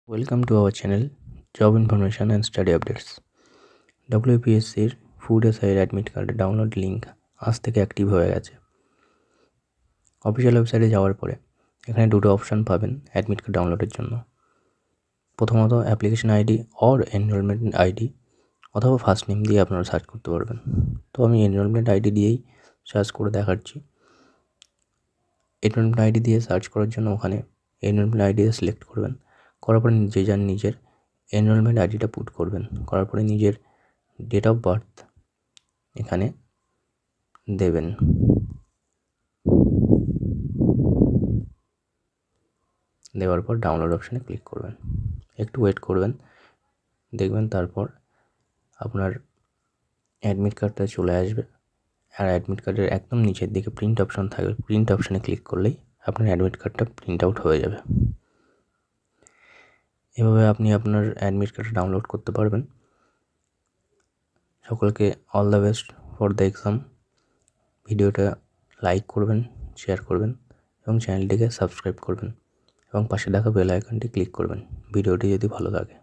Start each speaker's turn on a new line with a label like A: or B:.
A: Welcome to our channel job information and study updates. ডব্লিউপিএসসির food এসআইয়ের admit কার্ডের download link আজ থেকে অ্যাক্টিভ হয়ে গেছে। অফিসিয়াল ওয়েবসাইটে যাওয়ার পরে এখানে দুটো অপশান পাবেন অ্যাডমিট কার্ড ডাউনলোডের জন্য। প্রথমত application ID or enrolment ID অথবা ফার্স্ট নেম দিয়ে আপনারা সার্চ করতে পারবেন। তো আমি এনরোলমেন্ট আইডি দিয়েই সার্চ করে দেখাচ্ছি। এনরোলমেন্ট আইডি দিয়ে সার্চ করার জন্য ওখানে এনরোলমেন্ট আইডি সিলেক্ট করবেন। করার পরে যে যার নিজের এনরোলমেন্ট আইডিটা পুট করবেন। করার পরে নিজের ডেট অফ বার্থ এখানে দেবেন। দেওয়ার পর ডাউনলোড অপশানে ক্লিক করবেন। একটু ওয়েট করবেন, দেখবেন তারপর আপনার অ্যাডমিট কার্ডটা চলে আসবে। আর অ্যাডমিট কার্ডের একদম নিচের দিকে প্রিন্ট অপশান থাকবে। প্রিন্ট অপশানে ক্লিক করলেই আপনার অ্যাডমিট কার্ডটা প্রিন্ট আউট হয়ে যাবে। এভাবে আপনি আপনার অ্যাডমিট কার্ডটা ডাউনলোড করতে পারবেন। সকলকে all the best for the exam. ভিডিওটা লাইক করবেন, শেয়ার করবেন এবং চ্যানেলটিকে সাবস্ক্রাইব করবেন এবং পাশে থাকা বেল আইকনটি ক্লিক করবেন ভিডিওটি যদি ভালো লাগে।